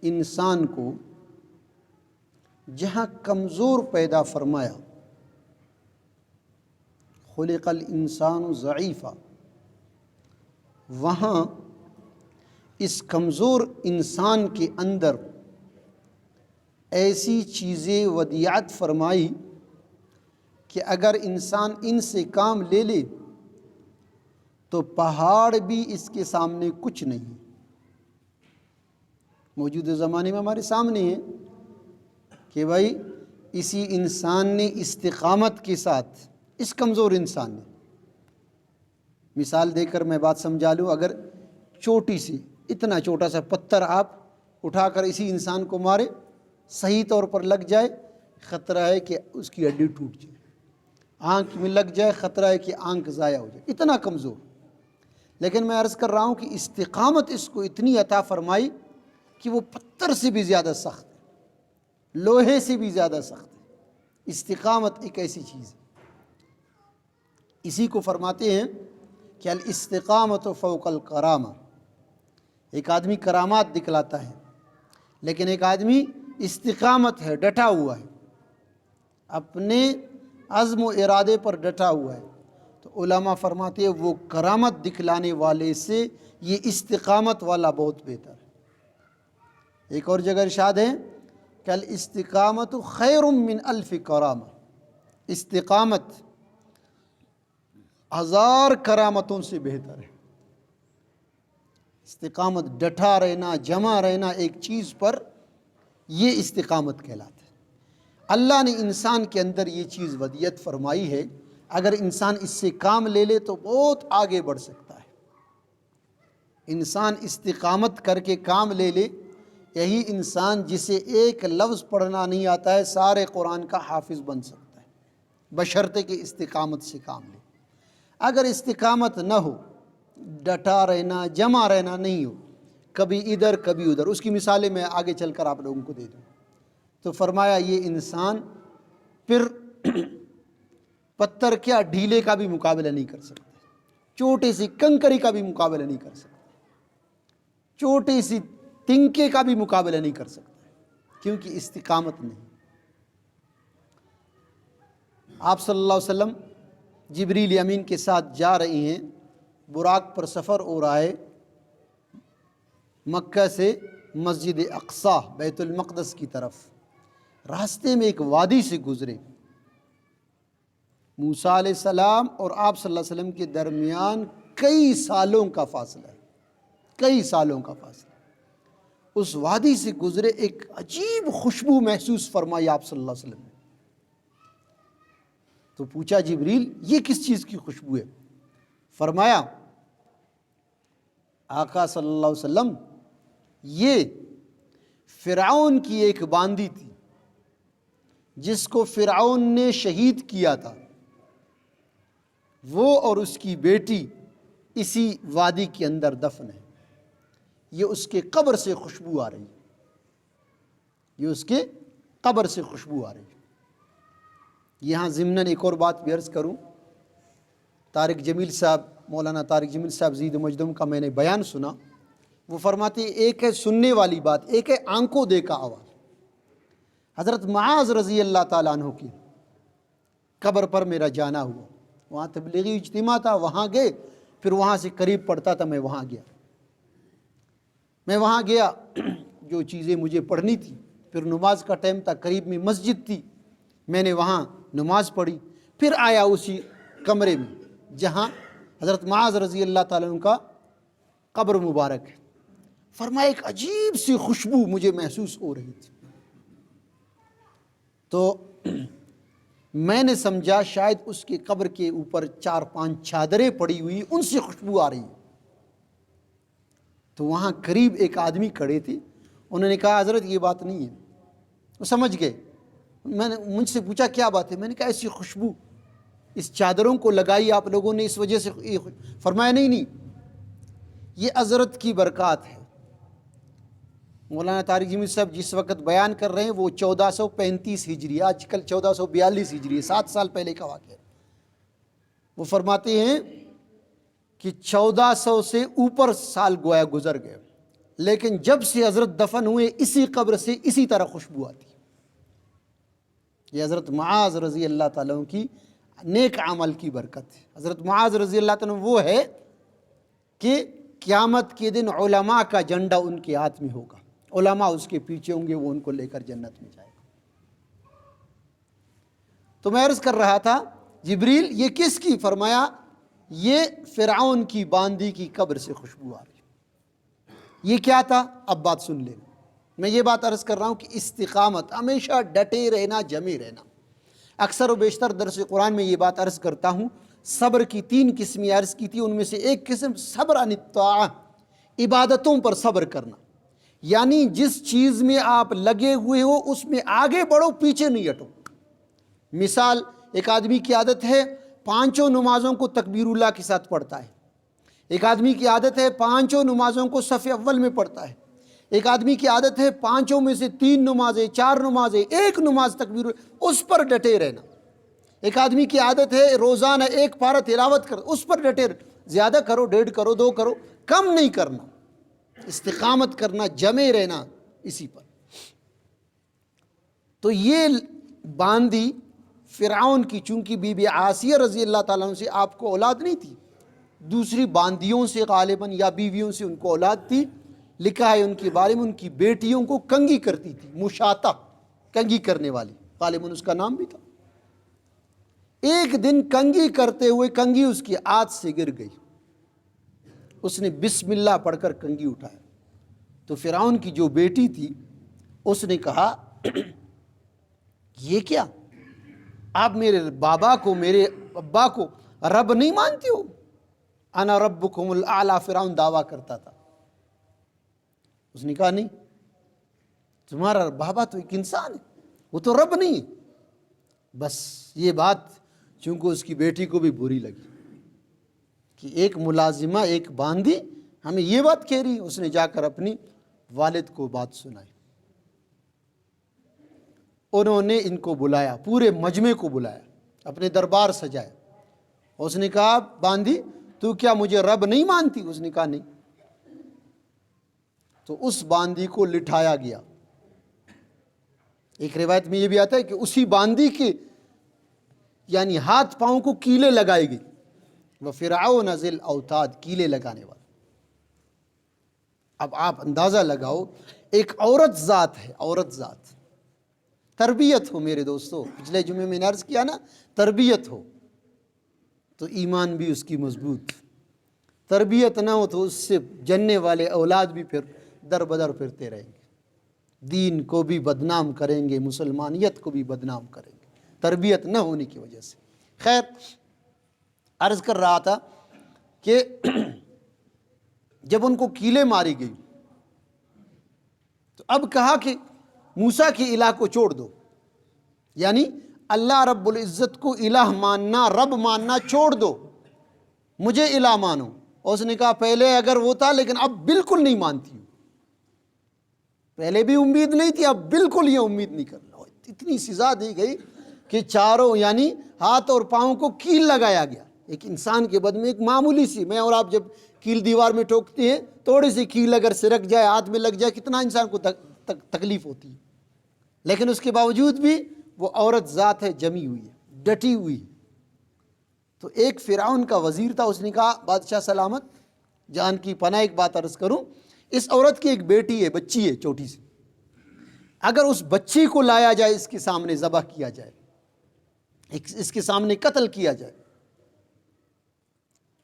انسان کو جہاں کمزور پیدا فرمایا، خلق الانسان ضعیفا، وہاں اس کمزور انسان کے اندر ایسی چیزیں ودیعت فرمائی کہ اگر انسان ان سے کام لے لے تو پہاڑ بھی اس کے سامنے کچھ نہیں۔ موجودہ زمانے میں ہمارے سامنے ہے کہ بھائی اسی انسان نے استقامت کے ساتھ، اس کمزور انسان نے، مثال دے کر میں بات سمجھا لوں، اگر چوٹی سے اتنا چھوٹا سا پتھر آپ اٹھا کر اسی انسان کو مارے، صحیح طور پر لگ جائے، خطرہ ہے کہ اس کی ہڈی ٹوٹ جائے، آنکھ میں لگ جائے، خطرہ ہے کہ آنکھ ضائع ہو جائے، اتنا کمزور۔ لیکن میں عرض کر رہا ہوں کہ استقامت اس کو اتنی عطا فرمائی کہ وہ پتھر سے بھی زیادہ سخت ہے، لوہے سے بھی زیادہ سخت ہے۔ استقامت ایک ایسی چیز ہے، اسی کو فرماتے ہیں کہ الاستقامت فوق الکرامہ۔ ایک آدمی کرامات دکھلاتا ہے، لیکن ایک آدمی استقامت ہے، ڈٹا ہوا ہے، اپنے عزم و ارادے پر ڈٹا ہوا ہے، تو علماء فرماتے ہیں وہ کرامت دکھلانے والے سے یہ استقامت والا بہت بہتر ہے۔ ایک اور جگہ ارشاد ہے کہ الاستقامت خیر من الف کرامہ، استقامت 1000 کرامتوں سے بہتر ہے۔ استقامت، ڈٹا رہنا، جمع رہنا ایک چیز پر، یہ استقامت کہلاتا ہے۔ اللہ نے انسان کے اندر یہ چیز ودیعت فرمائی ہے، اگر انسان اس سے کام لے لے تو بہت آگے بڑھ سکتا ہے۔ انسان استقامت کر کے کام لے لے، یہی انسان جسے ایک لفظ پڑھنا نہیں آتا ہے سارے قرآن کا حافظ بن سکتا ہے، بشرطے کہ استقامت سے کام لے۔ اگر استقامت نہ ہو، ڈٹا رہنا، جمع رہنا نہیں ہو، کبھی ادھر کبھی ادھر، اس کی مثالیں میں آگے چل کر آپ لوگوں کو دے دوں، تو فرمایا یہ انسان پھر پتھر کیا ڈھیلے کا بھی مقابلہ نہیں کر سکتا، چھوٹے سی کنکری کا بھی مقابلہ نہیں کر سکتا، چھوٹی سی تنکے کا بھی مقابلہ نہیں کر سکتا، کیونکہ استقامت نہیں۔ آپ صلی اللہ علیہ وسلم جبریل امین کے ساتھ جا رہے ہیں، براق پر سفر ہو رہا ہے، مکہ سے مسجد اقصی بیت المقدس کی طرف، راستے میں ایک وادی سے گزرے، موسیٰ علیہ السلام اور آپ صلی اللہ علیہ وسلم کے درمیان کئی سالوں کا فاصلہ ہے، کئی سالوں کا فاصلہ۔ اس وادی سے گزرے، ایک عجیب خوشبو محسوس فرمائی آپ صلی اللہ علیہ وسلم نے، تو پوچھا جبریل یہ کس چیز کی خوشبو ہے؟ فرمایا آقا صلی اللہ علیہ وسلم یہ فرعون کی ایک باندی تھی جس کو فرعون نے شہید کیا تھا، وہ اور اس کی بیٹی اسی وادی کے اندر دفن ہے، یہ اس کے قبر سے خوشبو آ رہی ہے، یہ اس کے قبر سے خوشبو آ رہی ہے۔ یہاں ضمناً ایک اور بات بھی عرض کروں، طارق جمیل صاحب، مولانا طارق جمیل صاحب زید مجدم کا میں نے بیان سنا، وہ فرماتے ہیں ایک ہے سننے والی بات، ایک ہے آنکھوں دیکھا آواز۔ حضرت معاذ رضی اللہ تعالیٰ عنہ کی قبر پر میرا جانا ہوا، وہاں تبلیغی اجتماع تھا، وہاں گئے، پھر وہاں سے قریب پڑتا تھا، میں وہاں گیا، جو چیزیں مجھے پڑھنی تھی، پھر نماز کا ٹائم تھا، قریب میں مسجد تھی، میں نے وہاں نماز پڑھی، پھر آیا اسی کمرے میں جہاں حضرت معاذ رضی اللہ تعالیٰ عنہ کا قبر مبارک ہے۔ فرمایا ایک عجیب سی خوشبو مجھے محسوس ہو رہی تھی، تو میں نے سمجھا شاید اس کے قبر کے اوپر 4-5 چادریں پڑی ہوئی، ان سے خوشبو آ رہی ہے۔ تو وہاں قریب ایک آدمی کھڑے تھے، انہوں نے کہا حضرت یہ بات نہیں ہے، وہ سمجھ گئے۔ میں نے مجھ سے پوچھا کیا بات ہے؟ میں نے کہا ایسی خوشبو اس چادروں کو لگائی آپ لوگوں نے، اس وجہ سے فرمایا نہیں، یہ حضرت کی برکات ہے۔ مولانا طارق جمیل صاحب جس وقت بیان کر رہے ہیں وہ 1435 ہجری، آج کل 1442 ہجری، 7 سال پہلے کا واقعہ۔ وہ فرماتے ہیں کہ 1400 سے اوپر سال گویا گزر گئے، لیکن جب سے حضرت دفن ہوئے اسی قبر سے اسی طرح خوشبو آتی. یہ حضرت معاذ رضی اللہ تعالیٰ عنہ کی نیک عمل کی برکت ہے. حضرت معاذ رضی اللہ تعالیٰ عنہ وہ ہے کہ قیامت کے دن علماء کا جھنڈا ان کے ہاتھ میں ہوگا، علماء اس کے پیچھے ہوں گے، وہ ان کو لے کر جنت میں جائے گا. تو میں عرض کر رہا تھا جبریل یہ کس کی؟ فرمایا یہ فرعون کی باندی کی قبر سے خوشبو آ رہی. یہ کیا تھا؟ اب بات سن لیں. میں یہ بات عرض کر رہا ہوں کہ استقامت، ہمیشہ ڈٹے رہنا، جمے رہنا. اکثر و بیشتر درس قرآن میں یہ بات عرض کرتا ہوں، صبر کی 3 قسمیں عرض کی تھی. ان میں سے ایک قسم صبر عن الطاعہ، عبادتوں پر صبر کرنا. یعنی جس چیز میں آپ لگے ہوئے ہو اس میں آگے بڑھو، پیچھے نہیں ہٹو. مثال، ایک آدمی کی عادت ہے 5 نمازوں کو تکبیر اللہ کے ساتھ پڑھتا ہے. ایک آدمی کی عادت ہے 5 نمازوں کو صف اول میں پڑھتا ہے. ایک آدمی کی عادت ہے 5 میں سے 3 نمازیں، 4 نمازیں، 1 نماز تکبیر، اس پر ڈٹے رہنا. ایک آدمی کی عادت ہے روزانہ 1 پارہ تلاوت کر، اس پر ڈٹے رہنا. زیادہ کرو، 1.5 کرو، 2 کرو، کم نہیں کرنا. استقامت کرنا، جمے رہنا اسی پر. تو یہ باندی فرعون کی، چونکہ بی بی عاصیہ رضی اللہ تعالیٰ عنہ سے آپ کو اولاد نہیں تھی، دوسری باندیوں سے غالباً یا بیویوں سے ان کو اولاد تھی. لکھا ہے ان کے بارے میں ان کی بیٹیوں کو کنگھی کرتی تھی، مشاطہ، کنگھی کرنے والی، غالباً اس کا نام بھی تھا. ایک دن کنگھی کرتے ہوئے کنگھی اس کی ہاتھ سے گر گئی. اس نے بسم اللہ پڑھ کر کنگھی اٹھایا تو فرعون کی جو بیٹی تھی اس نے کہا یہ کیا؟ آپ میرے بابا کو، میرے ابا کو رب نہیں مانتی ہو؟ انا ربکم الاعلی، فرعون دعویٰ کرتا تھا. اس نے کہا نہیں، تمہارا بابا تو ایک انسان ہے، وہ تو رب نہیں ہے. بس یہ بات چونکہ اس کی بیٹی کو بھی بری لگی کہ ایک ملازمہ، ایک باندی ہمیں یہ بات کہہ رہی. اس نے جا کر اپنی والد کو بات سنائی. انہوں نے ان کو بلایا، پورے مجمع کو بلایا، اپنے دربار سجایا. اس نے کہا باندی تو کیا مجھے رب نہیں مانتی؟ اس نے کہا نہیں. تو اس باندی کو لٹھایا گیا. ایک روایت میں یہ بھی آتا ہے کہ اسی باندی کے یعنی ہاتھ پاؤں کو کیلیں لگائی گئی. وَفِرْعَوْنَ ذِي الْأَوْتَادِ، کیلیں لگانے والا. اب آپ اندازہ لگاؤ، ایک عورت ذات ہے، عورت ذات. تربیت ہو میرے دوستو، پچھلے جمعے میں نے عرض کیا نا، تربیت ہو تو ایمان بھی اس کی مضبوط. تربیت نہ ہو تو اس سے جننے والے اولاد بھی پھر در بدر پھرتے رہیں گے، دین کو بھی بدنام کریں گے، مسلمانیت کو بھی بدنام کریں گے، تربیت نہ ہونے کی وجہ سے. خیر، عرض کر رہا تھا کہ جب ان کو کیلیں ماری گئی تو اب کہا کہ موسیٰ کی الہ کو چھوڑ دو، یعنی اللہ رب العزت کو الہ ماننا، رب ماننا چھوڑ دو، مجھے الہ مانو. اور اس نے کہا پہلے اگر وہ تھا لیکن اب بالکل نہیں مانتی ہوں. پہلے بھی امید نہیں تھی، اب بالکل یہ امید نہیں کرنا. اتنی سزا دی گئی کہ چاروں یعنی ہاتھ اور پاؤں کو کیل لگایا گیا. ایک انسان کے بدن میں ایک معمولی سی، میں اور آپ جب کیل دیوار میں ٹھوکتے ہیں، تھوڑی سی کیل اگر سرک جائے، ہاتھ میں لگ جائے، کتنا انسان کو تکلیف ہوتی ہے. لیکن اس کے باوجود بھی وہ عورت ذات ہے، جمی ہوئی ہے، ڈٹی ہوئی. تو ایک فرعون کا وزیر تھا، اس نے کہا بادشاہ سلامت، جان کی پناہ ایک بات عرض کروں، اس عورت کی ایک بیٹی ہے، بچی ہے چھوٹی سی، اگر اس بچی کو لایا جائے، اس کے سامنے ذبح کیا جائے، اس کے سامنے قتل کیا جائے،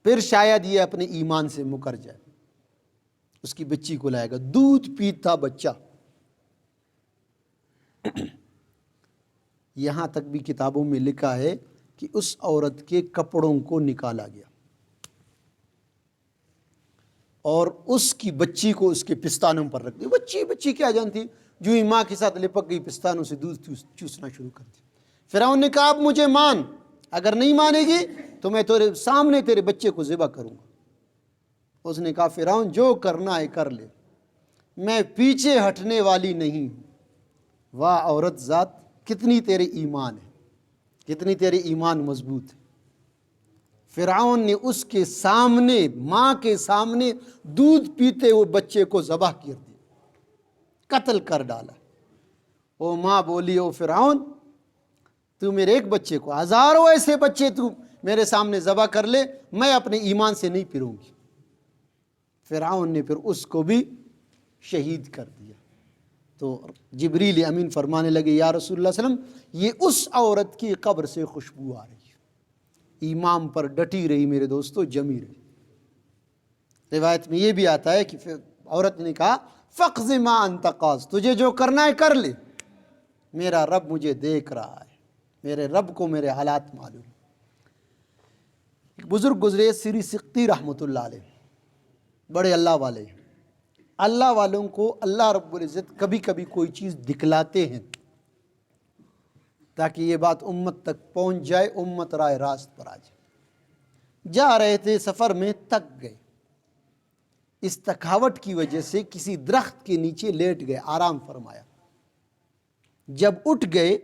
پھر شاید یہ اپنے ایمان سے مکر جائے. اس کی بچی کو لائے گا، دودھ پیتا بچہ. یہاں تک بھی کتابوں میں لکھا ہے کہ اس عورت کے کپڑوں کو نکالا گیا اور اس کی بچی کو اس کے پستانوں پر رکھ دیا. بچی کیا جانتی، جو ہی ماں کے ساتھ لپک گئی، پستانوں سے دودھ چوسنا شروع کر دیا. فرعون نے کہا اب مجھے مان، اگر نہیں مانے گی تو میں تیرے سامنے تیرے بچے کو ذبح کروں گا. اس نے کہا فرعون جو کرنا ہے کر لے، میں پیچھے ہٹنے والی نہیں ہوں. واہ عورت ذات، کتنی تیرے ایمان ہے، کتنی تیرے ایمان مضبوط ہے. فرعون نے اس کے سامنے، ماں کے سامنے دودھ پیتے وہ بچے کو ذبح کر دیا، قتل کر ڈالا۔ وہ ماں بولی او فرعون، تو میرے ایک بچے کو، ہزاروں ایسے بچے تو میرے سامنے ذبح کر لے، میں اپنے ایمان سے نہیں پھروں گی۔ فرعون نے پھر اس کو بھی شہید کر دیا۔ تو جبریل امین فرمانے لگے یا رسول اللہ صلی اللہ علیہ وسلم، یہ اس عورت کی قبر سے خوشبو آ رہی ہے، ایمان پر ڈٹی رہی میرے دوستو، جمی رہی۔ روایت میں یہ بھی آتا ہے کہ عورت نے کہا فقض ما انت قاض، تجھے جو کرنا ہے کر لے، میرا رب مجھے دیکھ رہا ہے، میرے رب کو میرے حالات معلوم۔ ایک بزرگ گزرے سری سقطی رحمۃ اللہ علیہ، بڑے اللہ والے، اللہ والوں کو اللہ رب العزت کبھی کبھی کوئی چیز دکھلاتے ہیں تاکہ یہ بات امت تک پہنچ جائے، امت رائے راست پر آ جائے۔ جا رہے تھے سفر میں، تک گئے، اس تھکاوٹ کی وجہ سے کسی درخت کے نیچے لیٹ گئے، آرام فرمایا۔ جب اٹھ گئے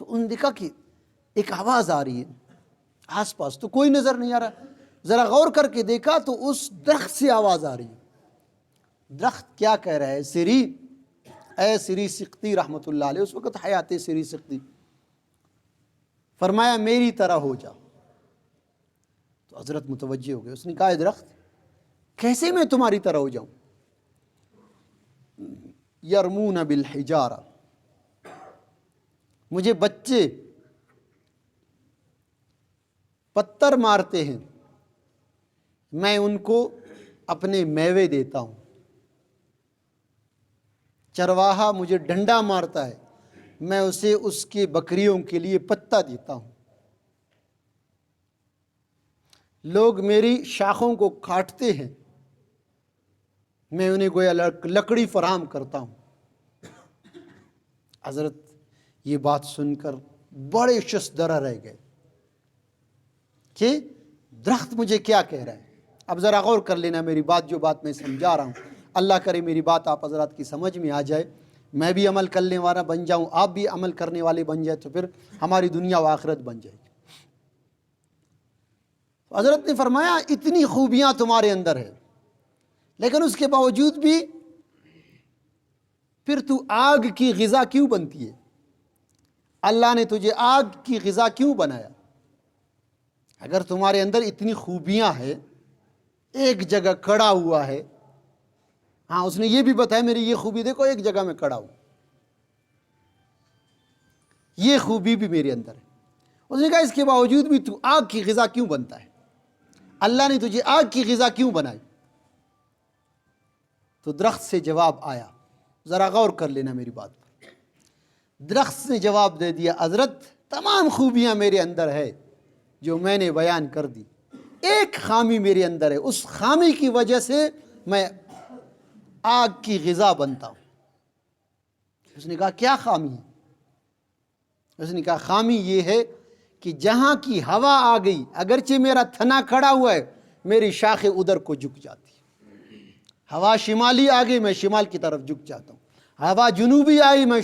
تو انہوں نے دیکھا کہ ایک آواز آ رہی ہے، آس پاس تو کوئی نظر نہیں آ رہا، ذرا غور کر کے دیکھا تو اس درخت سے آواز آ رہی ہے۔ درخت کیا کہہ رہا ہے؟ سری، اے سری سقطی رحمۃ اللہ علیہ، اس وقت حیات سری سقطی، فرمایا میری طرح ہو جاؤ۔ تو حضرت متوجہ ہو گئے، اس نے کہا اے درخت، کیسے میں تمہاری طرح ہو جاؤں؟ یرمون بالحجارہ، مجھے بچے پتھر مارتے ہیں، میں ان کو اپنے میوے دیتا ہوں۔ چرواہا مجھے ڈنڈا مارتا ہے، میں اسے اس کے بکریوں کے لیے پتہ دیتا ہوں۔ لوگ میری شاخوں کو کاٹتے ہیں، میں انہیں گویا لکڑی فراہم کرتا ہوں۔ حضرت یہ بات سن کر بڑے ششدرہ رہ گئے کہ درخت مجھے کیا کہہ رہا ہے۔ اب ذرا غور کر لینا میری بات، جو بات میں سمجھا رہا ہوں، اللہ کرے میری بات آپ حضرات کی سمجھ میں آ جائے، میں بھی عمل کرنے والا بن جاؤں، آپ بھی عمل کرنے والے بن جائے، تو پھر ہماری دنیا و آخرت بن جائے گی۔ حضرت نے فرمایا اتنی خوبیاں تمہارے اندر ہے، لیکن اس کے باوجود بھی پھر تو آگ کی غذا کیوں بنتی ہے؟ اللہ نے تجھے آگ کی غذا کیوں بنایا؟ اگر تمہارے اندر اتنی خوبیاں ہیں، ایک جگہ کھڑا ہوا ہے، ہاں اس نے یہ بھی بتایا میری یہ خوبی دیکھو، ایک جگہ میں کھڑا ہوں، یہ خوبی بھی میرے اندر ہے۔ اس نے کہا اس کے باوجود بھی تو آگ کی غذا کیوں بنتا ہے؟ اللہ نے تجھے آگ کی غذا کیوں بنائی؟ تو درخت سے جواب آیا، ذرا غور کر لینا میری بات پر۔ درخت نے جواب دے دیا حضرت تمام خوبیاں میرے اندر ہے جو میں نے بیان کر دی، ایک خامی میرے اندر ہے، اس خامی کی وجہ سے میں آگ کی غذا بنتا ہوں۔ اس نے کہا کیا خامی ہے؟ اس نے کہا خامی یہ ہے کہ جہاں کی ہوا آ گئی، اگرچہ میرا تھنا کھڑا ہوا ہے، میری شاخیں ادھر کو جھک جاتی۔ ہوا شمالی آ گئی، میں شمال کی طرف جھک جاتا ہوں۔ ہوا جنوبی آئی، میں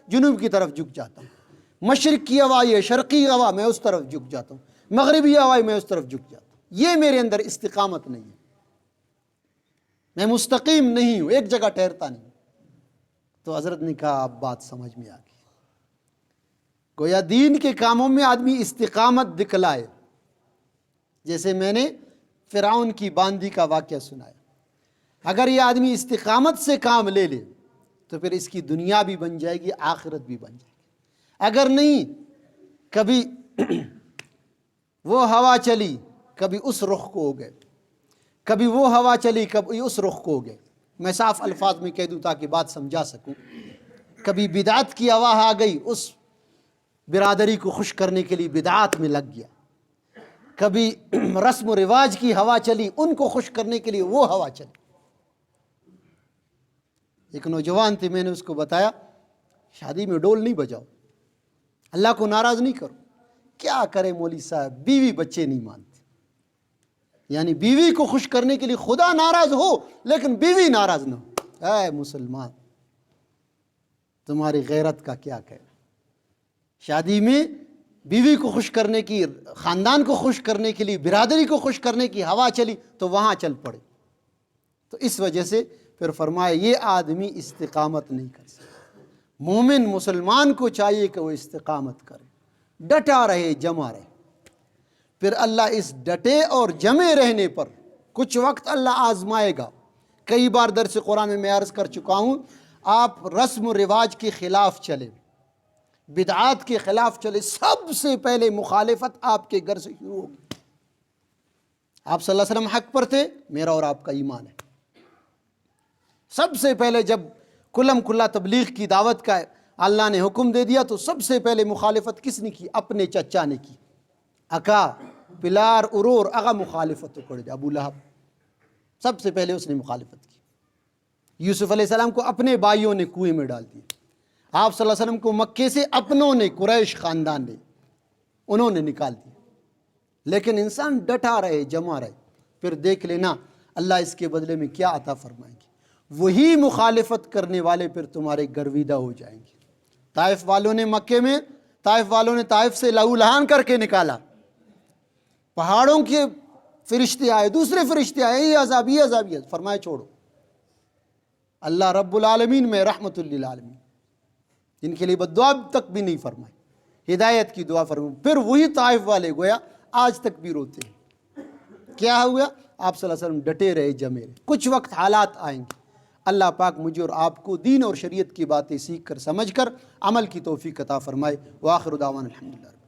جنوب کی طرف جھک جاتا ہوں۔ مشرق کی ہوا یہ شرقی ہوا، میں اس طرف جھک جاتا ہوں۔ مغربی ہوا میں اس طرف جھک جاتا ہوں۔ یہ میرے اندر استقامت نہیں ہے، میں مستقیم نہیں ہوں، ایک جگہ ٹھہرتا نہیں۔ تو حضرت نے کہا اب بات سمجھ میں آ گئی، گویا دین کے کاموں میں آدمی استقامت دکھلائے، جیسے میں نے فرعون کی باندی کا واقعہ سنایا۔ اگر یہ آدمی استقامت سے کام لے لے تو پھر اس کی دنیا بھی بن جائے گی، آخرت بھی بن جائے گی۔ اگر نہیں، کبھی وہ ہوا چلی، کبھی اس رخ کو ہو گئے، کبھی وہ ہوا چلی، کبھی اس رخ کو ہو گئے۔ میں صاف الفاظ میں کہہ دوں تاکہ بات سمجھا سکوں، کبھی بدعت کی ہوا آ گئی، اس برادری کو خوش کرنے کے لیے بدعات میں لگ گیا، کبھی رسم و رواج کی ہوا چلی، ان کو خوش کرنے کے لیے وہ ہوا چلی۔ ایک نوجوان تھے، میں نے اس کو بتایا شادی میں ڈول نہیں بجاؤ، اللہ کو ناراض نہیں کرو۔ کیا کرے مولوی صاحب، بیوی بچے نہیں مانتے، یعنی بیوی کو خوش کرنے کے لیے خدا ناراض ہو لیکن بیوی ناراض نہ ہو۔ اے مسلمان، تمہاری غیرت کا کیا کہنا؟ شادی میں بیوی کو خوش کرنے کی، خاندان کو خوش کرنے کے لیے، برادری کو خوش کرنے کی ہوا چلی تو وہاں چل پڑے۔ تو اس وجہ سے پھر فرمایا یہ آدمی استقامت نہیں کر سکتا۔ مومن مسلمان کو چاہیے کہ وہ استقامت کرے، ڈٹا رہے، جمع رہے۔ پھر اللہ اس ڈٹے اور جمے رہنے پر کچھ وقت اللہ آزمائے گا۔ کئی بار درس قرآن میں عرض کر چکا ہوں، آپ رسم و رواج کے خلاف چلے، بدعات کے خلاف چلے، سب سے پہلے مخالفت آپ کے گھر سے شروع ہوگی۔ آپ صلی اللہ علیہ وسلم حق پر تھے، میرا اور آپ کا ایمان ہے۔ سب سے پہلے جب کلم کلا تبلیغ کی دعوت کا اللہ نے حکم دے دیا تو سب سے پہلے مخالفت کس نے کی؟ اپنے چچا نے کی۔ اکا پلار ارور اغا مخالفت کر دیا، ابو لہب سب سے پہلے اس نے مخالفت کی۔ یوسف علیہ السلام کو اپنے بھائیوں نے کنویں میں ڈال دیا۔ آپ صلی اللہ علیہ وسلم کو مکے سے اپنوں نے، قریش خاندان نے، انہوں نے نکال دیا۔ لیکن انسان ڈٹا رہے، جمع رہے، پھر دیکھ لینا اللہ اس کے بدلے میں کیا عطا فرمائیں گے۔ وہی مخالفت کرنے والے پھر تمہارے گرویدہ ہو جائیں گے۔ طائف والوں نے مکے میں، طائف والوں نے طائف سے لہو لہان کر کے نکالا، پہاڑوں کے فرشتے آئے، دوسرے فرشتے آئے، یہ عذاب، یہ عذاب، یہ فرمائے چھوڑو۔ اللہ رب العالمین میں رحمت للعالمین، جن کے لیے بد دعا تک بھی نہیں فرمائی، ہدایت کی دعا فرمائی۔ پھر وہی طائف والے گویا آج تک بھی روتے ہیں۔ کیا ہوا؟ آپ صلی اللہ علیہ وسلم ڈٹے رہے، جمے رہے۔ کچھ وقت حالات آئیں گے، اللہ پاک مجھے اور آپ کو دین اور شریعت کی باتیں سیکھ کر، سمجھ کر عمل کی توفیق عطا فرمائے۔ وآخر دعوانا الحمدللہ۔